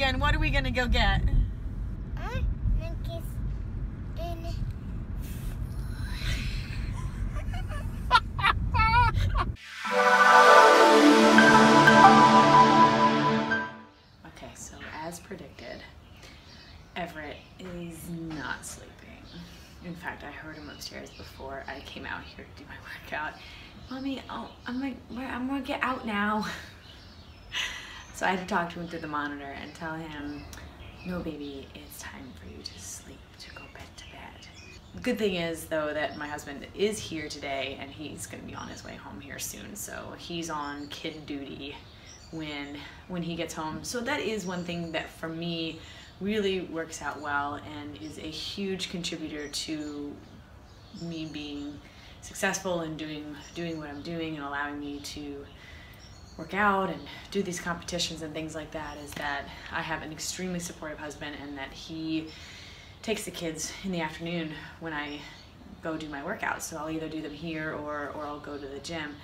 again. What are we gonna go get? Okay, so as predicted, Everett is not sleeping. In fact, I heard him upstairs before I came out here to do my workout. Mommy, I'm gonna get out now. So I had to talk to him through the monitor and tell him, no baby, it's time for you to sleep, to go bed to bed. The good thing is though that my husband is here today and he's gonna be on his way home here soon. So he's on kid duty when he gets home. So that is one thing that for me really works out well and is a huge contributor to me being successful and doing what I'm doing and allowing me to work out and do these competitions and things like that, is that I have an extremely supportive husband and that he takes the kids in the afternoon when I go do my workouts. So I'll either do them here or I'll go to the gym.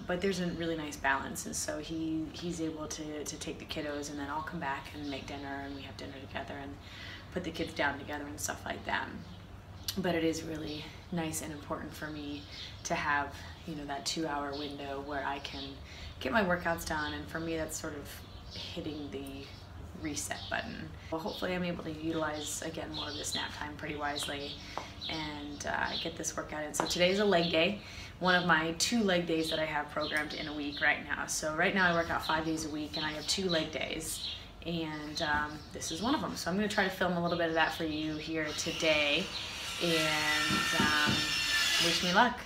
But there's a really nice balance, and so he's able to take the kiddos, and then I'll come back and make dinner, and we have dinner together and put the kids down together and stuff like that. But it is really nice and important for me to have, you know, that 2-hour window where I can get my workouts done, and for me that's sort of hitting the reset button. Well, hopefully I'm able to utilize again more of this nap time pretty wisely and get this workout in. So today's a leg day, one of my 2 leg days that I have programmed in a week right now. So right now I work out 5 days a week and I have 2 leg days, and this is one of them. So I'm going to try to film a little bit of that for you here today, and wish me luck.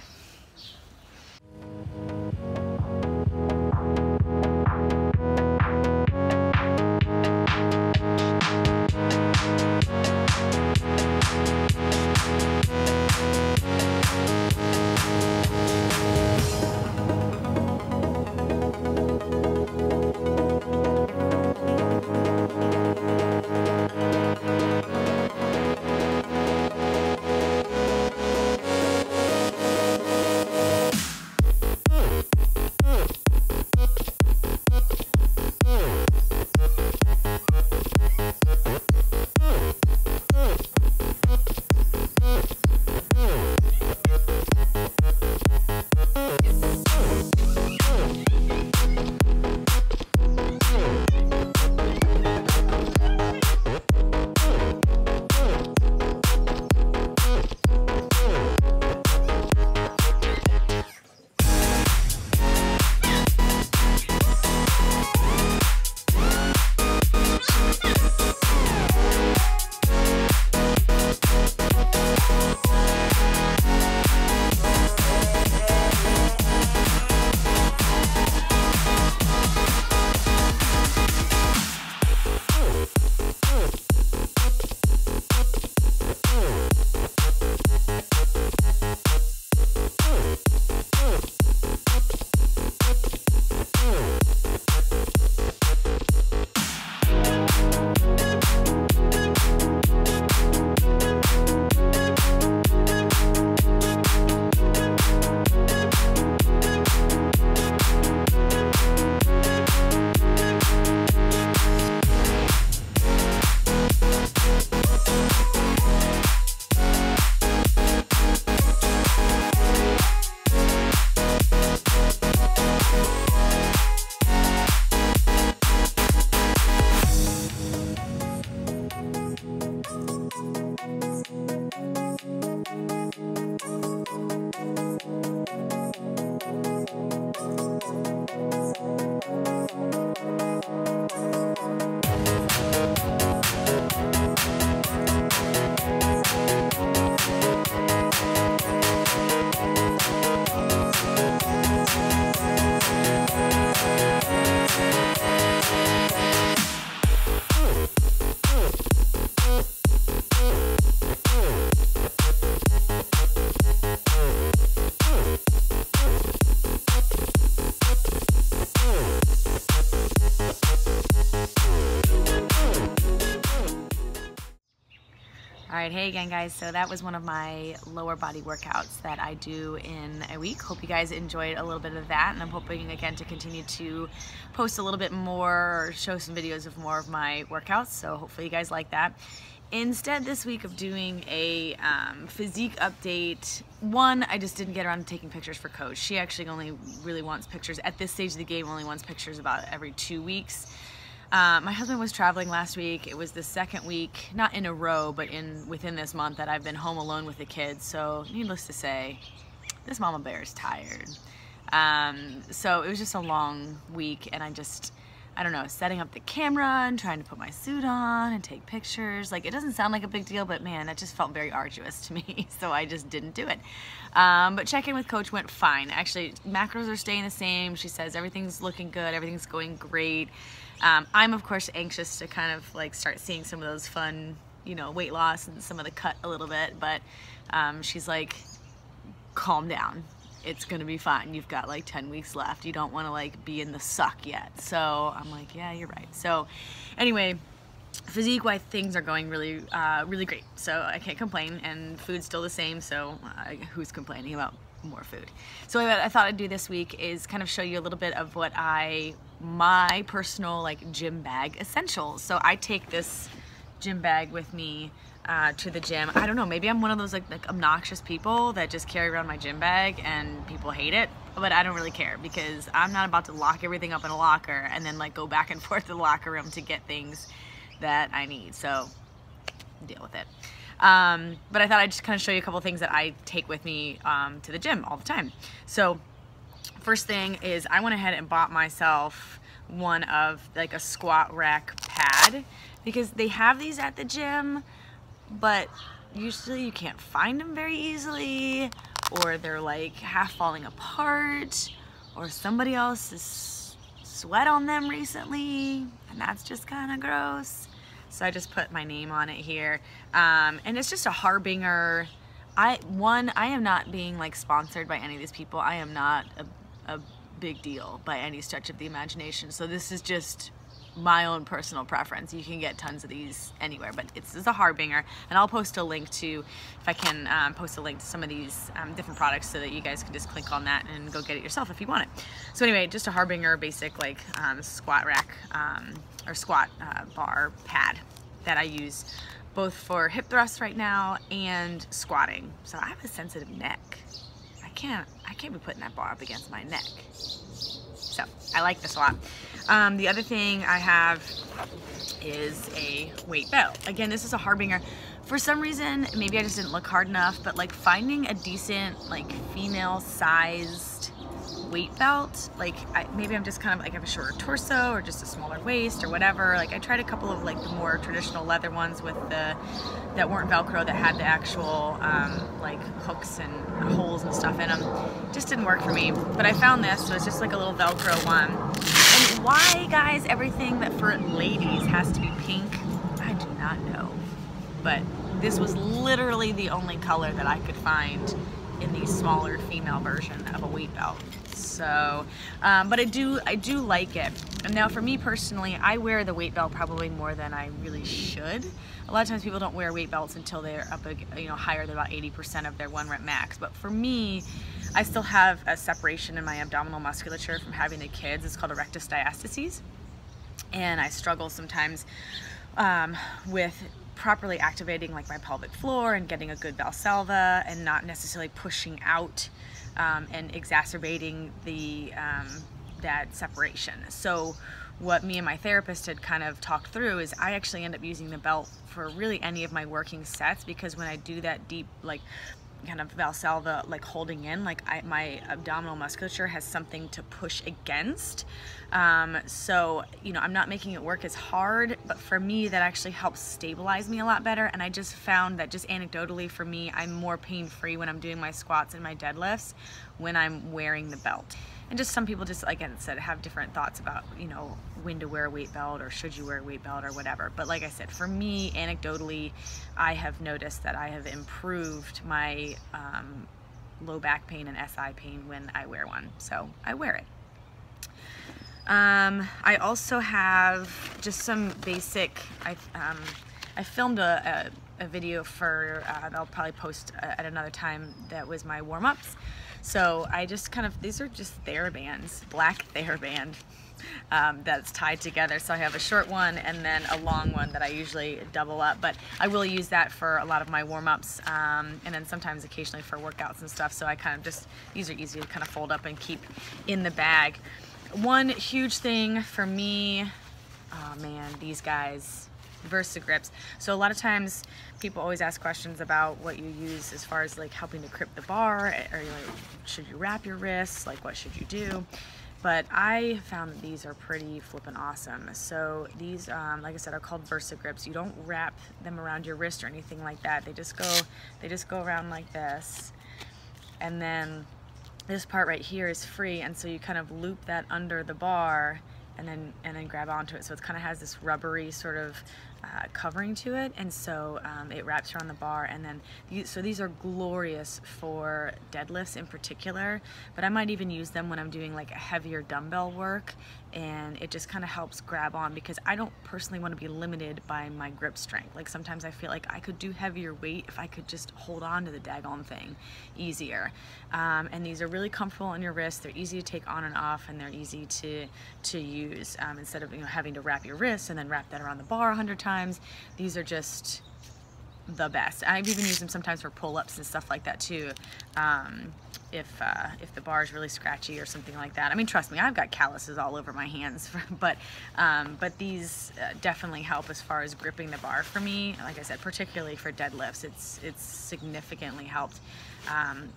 Alright, hey again guys, so that was one of my lower body workouts that I do in a week. Hope you guys enjoyed a little bit of that, and I'm hoping again to continue to post a little bit more or show some videos of more of my workouts, so hopefully you guys like that. Instead this week of doing a physique update, one, I just didn't get around to taking pictures for Coach. She actually only really wants pictures, at this stage of the game, only wants pictures about every 2 weeks. My husband was traveling last week. It was the second week, not in a row, but within this month that I've been home alone with the kids. So needless to say, this mama bear is tired. So it was just a long week, and I don't know, setting up the camera and trying to put my suit on and take pictures. Like, it doesn't sound like a big deal, but man, that just felt very arduous to me. So I just didn't do it. But check-in with Coach went fine. Actually, macros are staying the same. She says everything's looking good, everything's going great. I'm of course anxious to kind of like start seeing some of those fun, you know, weight loss and some of the cut a little bit, but she's like, calm down. It's gonna be fine. You've got like 10 weeks left. You don't want to like be in the suck yet. So I'm like, yeah, you're right. So anyway, physique-wise, things are going really, really great. So I can't complain, and food's still the same. So who's complaining about more food? So what I thought I'd do this week is kind of show you a little bit of what my personal like gym bag essentials. So I take this gym bag with me to the gym. I don't know, maybe I'm one of those like obnoxious people that just carry around my gym bag and people hate it, but I don't really care because I'm not about to lock everything up in a locker and then like go back and forth to the locker room to get things that I need. So deal with it. But I thought I'd just kind of show you a couple of things that I take with me to the gym all the time. So first thing is I went ahead and bought myself one of like a squat rack pad, because they have these at the gym, but usually you can't find them very easily, or they're like half falling apart, or somebody else has sweat on them recently, and that's just kind of gross. So I just put my name on it here, and it's just a harbinger. I am not being like sponsored by any of these people. I am not a big deal by any stretch of the imagination. So this is just my own personal preference. You can get tons of these anywhere, but it's a harbinger, and I'll post a link to, if I can post a link to some of these different products so that you guys can just click on that and go get it yourself if you want it. So anyway, just a harbinger basic like squat rack or squat bar pad that I use both for hip thrusts right now and squatting. So I have a sensitive neck. I can't be putting that bar up against my neck. So I like this a lot. The other thing I have is a weight belt. Again, this is a harbinger. For some reason, maybe I just didn't look hard enough, but like finding a decent like female sized weight belt, like maybe I'm just kind of like I have a shorter torso or just a smaller waist or whatever. Like I tried a couple of like the more traditional leather ones with that weren't Velcro, that had the actual like hooks and holes and stuff in them. Just didn't work for me. But I found this, so it's just like a little Velcro one. And why, guys, everything that for ladies has to be pink, I do not know. But this was literally the only color that I could find in the smaller female version of a weight belt. So, but I do like it. And now for me personally, I wear the weight belt probably more than I really should. A lot of times people don't wear weight belts until they're up, you know, higher than about 80% of their 1 rep max. But for me, I still have a separation in my abdominal musculature from having the kids. It's called erectus diastasis. And I struggle sometimes with properly activating like my pelvic floor and getting a good Valsalva and not necessarily pushing out and exacerbating the that separation. So what me and my therapist had kind of talked through is I actually end up using the belt for really any of my working sets, because when I do that deep like kind of Valsalva, like holding in, like my abdominal musculature has something to push against. So, you know, I'm not making it work as hard, but for me, that actually helps stabilize me a lot better. And I just found that just anecdotally for me, I'm more pain-free when I'm doing my squats and my deadlifts when I'm wearing the belt. And just some people just, like I said, have different thoughts about, you know, when to wear a weight belt or should you wear a weight belt or whatever. But like I said, for me, anecdotally, I have noticed that I have improved my low back pain and SI pain when I wear one. So I wear it. I also have just some basic, I filmed a a video for, I'll probably post at another time, that was my warm-ups. So I just kind of, these are just TheraBands, black TheraBand. That's tied together. So I have a short one and then a long one that I usually double up, but I will use that for a lot of my warm-ups, and then sometimes occasionally for workouts and stuff. So I kind of just, these are easy to kind of fold up and keep in the bag. One huge thing for me, oh man, these guys, VersaGrips. So a lot of times people always ask questions about what you use as far as like helping to grip the bar, or like, should you wrap your wrists, like what should you do? But I found that these are pretty flippin' awesome. So these, like I said, are called VersaGrips. You don't wrap them around your wrist or anything like that. They just go around like this. And then this part right here is free, and so you kind of loop that under the bar and then grab onto it. So it kind of has this rubbery sort of covering to it, and so it wraps around the bar. And then so these are glorious for deadlifts in particular, but I might even use them when I'm doing like a heavier dumbbell work, and it just kind of helps grab on, because I don't personally want to be limited by my grip strength. Like sometimes I feel like I could do heavier weight if I could just hold on to the daggone thing easier. And these are really comfortable on your wrist. They're easy to take on and off, and they're easy to use, instead of having to wrap your wrist and then wrap that around the bar 100 times. These are just the best. I've even used them sometimes for pull-ups and stuff like that too, if the bar is really scratchy or something like that. I mean, trust me, I've got calluses all over my hands, but these definitely help as far as gripping the bar for me. Like I said, particularly for deadlifts, it's significantly helped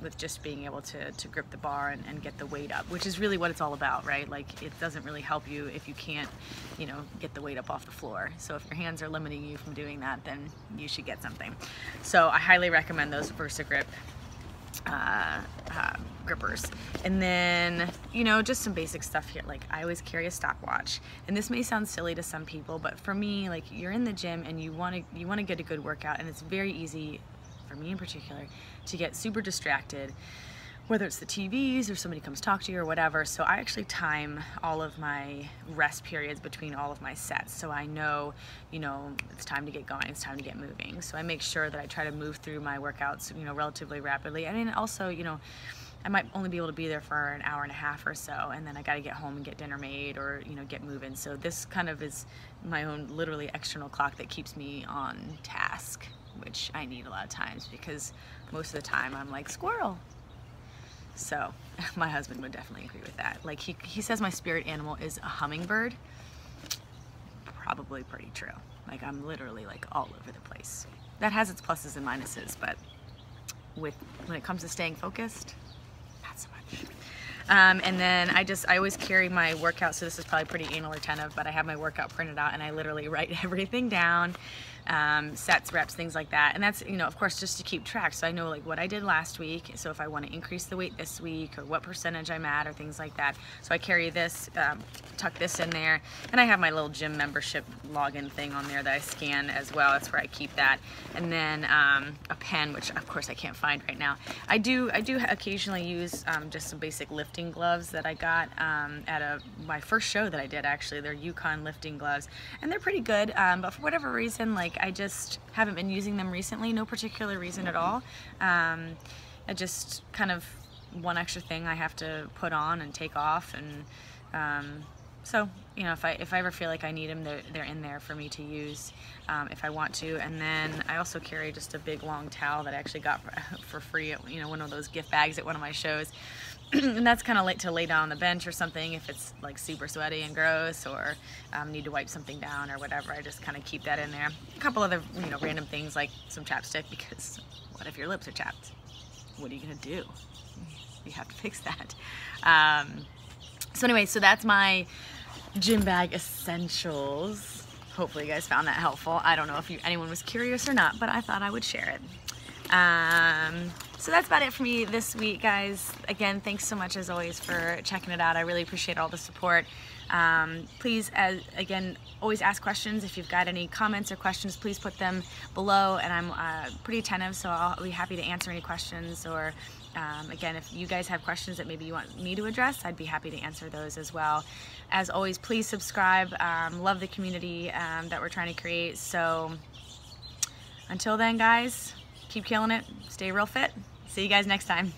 with just being able to grip the bar and get the weight up, which is really what it's all about, right? Like, it doesn't really help you if you can't, get the weight up off the floor. So if your hands are limiting you from doing that, then you should get something. So I highly recommend those VersaGrip grippers. And then, just some basic stuff here. Like, I always carry a stopwatch, and this may sound silly to some people, but for me, like, you're in the gym and you want to get a good workout, and it's very easy, for me in particular, to get super distracted, whether it's the TVs or somebody comes talk to you or whatever. So I actually time all of my rest periods between all of my sets, so I know, it's time to get going, it's time to get moving. So I make sure that I try to move through my workouts, relatively rapidly. I mean, also, I might only be able to be there for an hour and a half or so, and then I got to get home and get dinner made, or get moving. So this kind of is my own literally external clock that keeps me on task, which I need a lot of times, because most of the time I'm like squirrel. So my husband would definitely agree with that. Like, he says my spirit animal is a hummingbird. Probably pretty true. Like, I'm literally like all over the place. That has its pluses and minuses, but when it comes to staying focused, not so much. And then I always carry my workout, so this is probably pretty anal retentive, but I have my workout printed out, and I literally write everything down, sets, reps, things like that. And that's, of course, just to keep track. So I know like what I did last week, so if I want to increase the weight this week, or what percentage I'm at, or things like that. So I carry this, tuck this in there, and I have my little gym membership login thing on there that I scan as well. That's where I keep that. And then a pen, which of course I can't find right now. I do occasionally use just some basic lifting gloves that I got at my first show that I did, actually. They're Yukon lifting gloves, and they're pretty good, but for whatever reason, like, I just haven't been using them recently. No particular reason at all. I just kind of one extra thing I have to put on and take off, and so if I ever feel like I need them, they're in there for me to use if I want to. And then I also carry just a big long towel that I actually got for free at one of those gift bags at one of my shows. And that's kind of to lay down on the bench or something if it's like super sweaty and gross, or need to wipe something down or whatever. I just kind of keep that in there. A couple other random things, like some chapstick, because what if your lips are chapped? What are you gonna do? You have to fix that. So anyway, so that's my gym bag essentials. Hopefully you guys found that helpful. I don't know if anyone was curious or not, but I thought I would share it. So that's about it for me this week, guys. Again, thanks so much as always for checking it out. I really appreciate all the support. Please, again, always ask questions. If you've got any comments or questions, please put them below, and I'm pretty attentive, so I'll be happy to answer any questions. Or again, if you guys have questions that maybe you want me to address, I'd be happy to answer those as well. As always, please subscribe. Love the community that we're trying to create. So until then, guys, keep killing it. Stay real fit. See you guys next time.